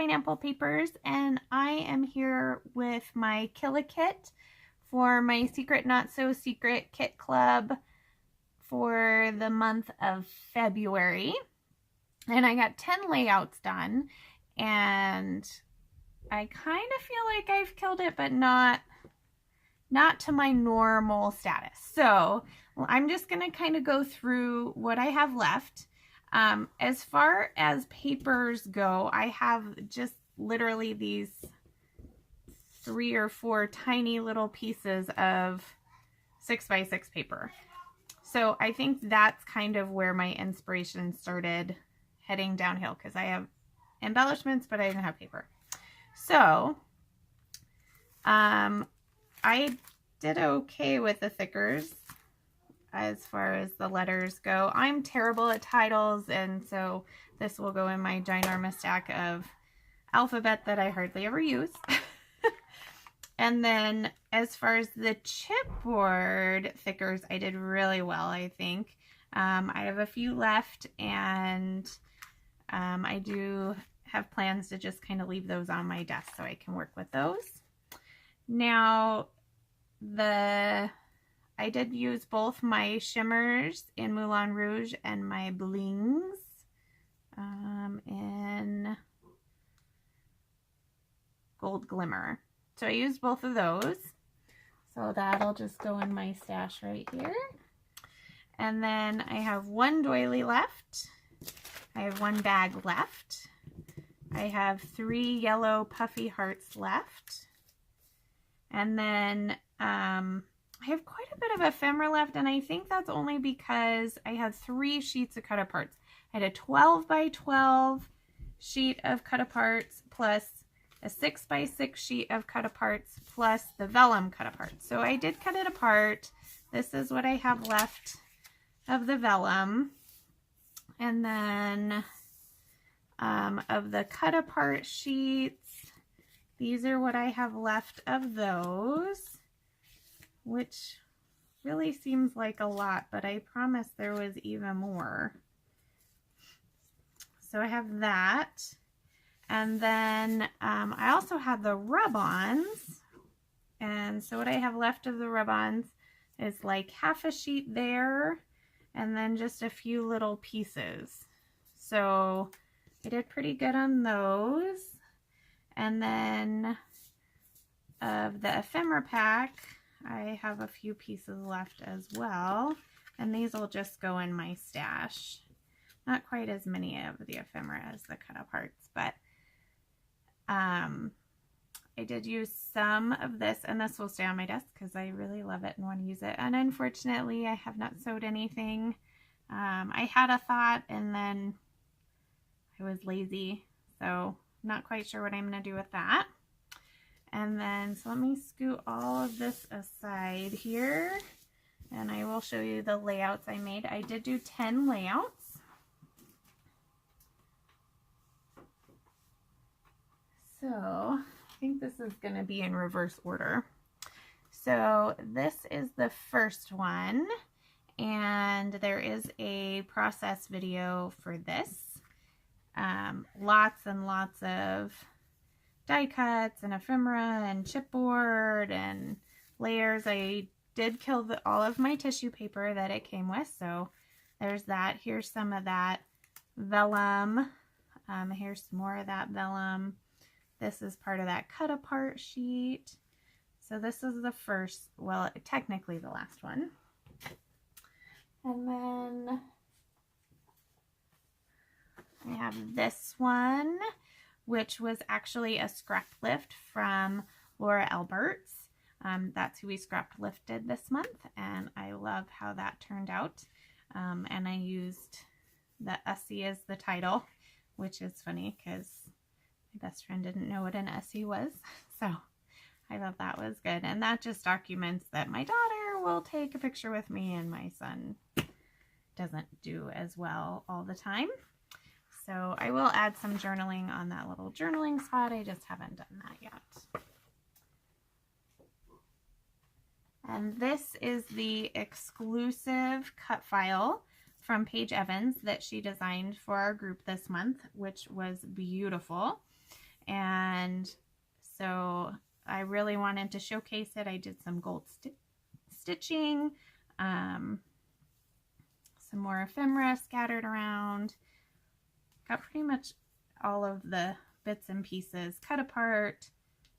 Pineapple Papers, and I am here with my Kill-A-Kit for my Secret Not So Secret Kit Club for the month of February. And I got 10 layouts done, and I kind of feel like I've killed it, but not to my normal status. So I'm just going to kind of go through what I have left. As far as papers go, I have just literally these 3 or 4 tiny little pieces of 6x6 paper. So I think that's kind of where my inspiration started heading downhill, because I have embellishments, but I didn't have paper. So I did okay with the thickers as far as the letters go. I'm terrible at titles, and so this will go in my ginormous stack of alphabet that I hardly ever use. And then as far as the chipboard thickers, I did really well, I think. I have a few left, and I do have plans to just kind of leave those on my desk so I can work with those. Now, I did use both my shimmers in Moulin Rouge and my blings in Gold Glimmer. So I used both of those. So that'll just go in my stash right here. And then I have 1 doily left. I have 1 bag left. I have 3 yellow puffy hearts left. And then I have quite a bit of ephemera left, and I think that's only because I had 3 sheets of cut-aparts. I had a 12x12 sheet of cut-aparts plus a 6x6 sheet of cut-aparts plus the vellum cut-aparts. So I did cut it apart. This is what I have left of the vellum. And then of the cut-apart sheets, these are what I have left of those, which really seems like a lot, but I promise there was even more. So I have that. And then I also have the rub-ons. And so what I have left of the rub-ons is like half a sheet there, and then just a few little pieces. So I did pretty good on those. And then of the ephemera pack, I have a few pieces left as well, and these will just go in my stash. Not quite as many of the ephemera as the cut-aparts, but I did use some of this, and this will stay on my desk because I really love it and want to use it. And unfortunately, I have not sewed anything. I had a thought, and then I was lazy, so not quite sure what I'm going to do with that. And then, so let me scoot all of this aside here, and I will show you the layouts I made. I did do 10 layouts. So I think this is going to be in reverse order. So this is the first one, and there is a process video for this. Lots and lots of die cuts and ephemera and chipboard and layers. I did kill all of my tissue paper that it came with, so there's that. Here's some of that vellum. Here's some more of that vellum. This is part of that cut apart sheet. So this is the first, well, technically the last one. And then I have this one, which was actually a scrap lift from Laura Alberts. That's who we scrap lifted this month, and I love how that turned out. And I used the Essie as the title, which is funny because my best friend didn't know what an Essie was, so I thought that was good. And that just documents that my daughter will take a picture with me, and my son doesn't do as well all the time. So I will add some journaling on that little journaling spot. I just haven't done that yet. And this is the exclusive cut file from Paige Evans that she designed for our group this month, which was beautiful. And so I really wanted to showcase it. I did some gold stitching, some more ephemera scattered around. Got pretty much all of the bits and pieces cut apart,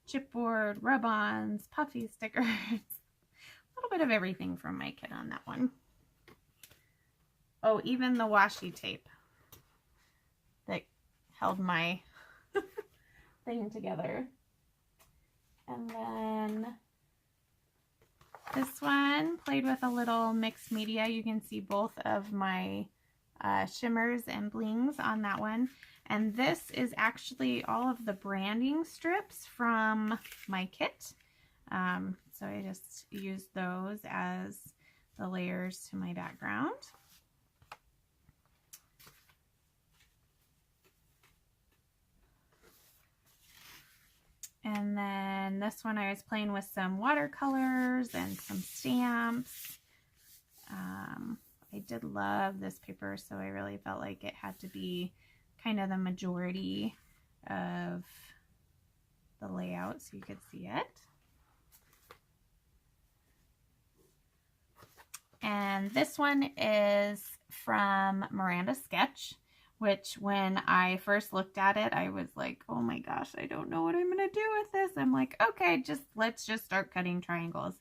chipboard, rub-ons, puffy stickers, a little bit of everything from my kit on that one. Oh, even the washi tape that held my thing together. And then this one, played with a little mixed media. You can see both of my shimmers and blings on that one. And this is actually all of the branding strips from my kit. So I just used those as the layers to my background. And then this one I was playing with some watercolors and some stamps. I did love this paper, so I really felt like it had to be kind of the majority of the layout so you could see it. And this one is from Miranda's Sketch, which when I first looked at it, I was like, oh my gosh, I don't know what I'm going to do with this. I'm like, okay, let's just start cutting triangles.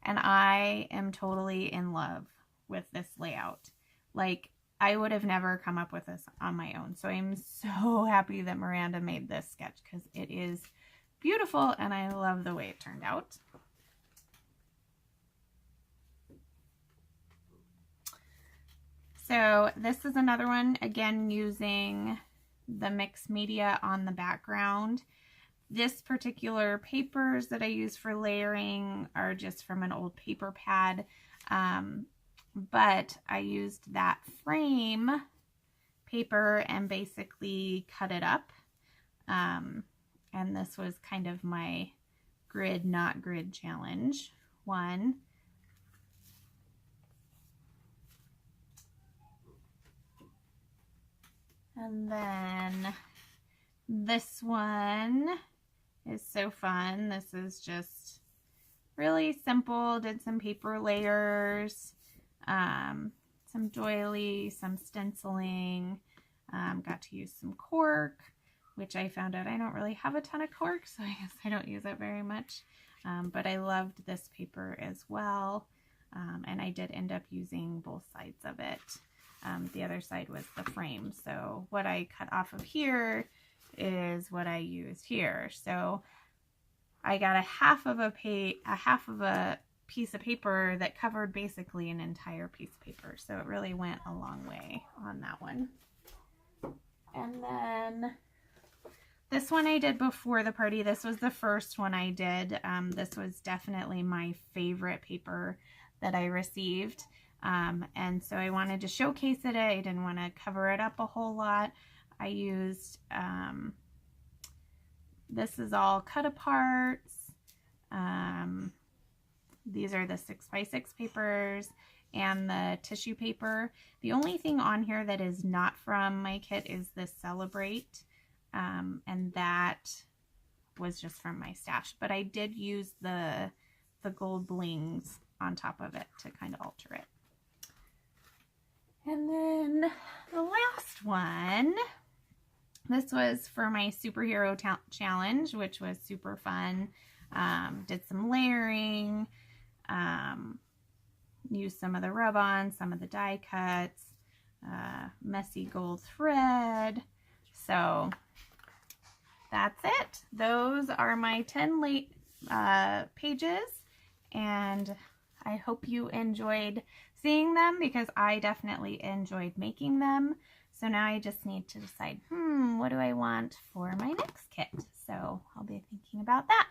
And I am totally in love with this layout. Like, I would have never come up with this on my own. So I'm so happy that Miranda made this sketch because it is beautiful and I love the way it turned out. So this is another one, again, using the mixed media on the background. This particular papers that I use for layering are just from an old paper pad, but I used that frame paper and basically cut it up. And this was kind of my grid, not grid challenge one. And then this one is so fun. This is just really simple. Did some paper layers, some doily, some stenciling, got to use some cork, which I found out I don't really have a ton of cork, so I guess I don't use it very much. But I loved this paper as well, and I did end up using both sides of it. The other side was the frame, so what I cut off of here is what I used here. So I got a half of a piece of paper that covered basically an entire piece of paper, so it really went a long way on that one. And then this one I did before the party. This was the first one I did. This was definitely my favorite paper that I received. And so I wanted to showcase it. I didn't want to cover it up a whole lot. I used, this is all cut aparts. These are the 6x6 papers and the tissue paper. The only thing on here that is not from my kit is this Celebrate. And that was just from my stash. But I did use the gold blings on top of it to kind of alter it. And then the last one, this was for my superhero challenge, which was super fun. Did some layering, used some of the rub-on, some of the die cuts, messy gold thread. So that's it. Those are my 10 late pages, and I hope you enjoyed seeing them because I definitely enjoyed making them. So now I just need to decide, what do I want for my next kit? So I'll be thinking about that.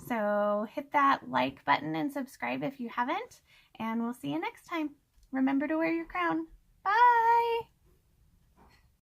So hit that like button and subscribe if you haven't, and we'll see you next time. Remember to wear your crown. Bye!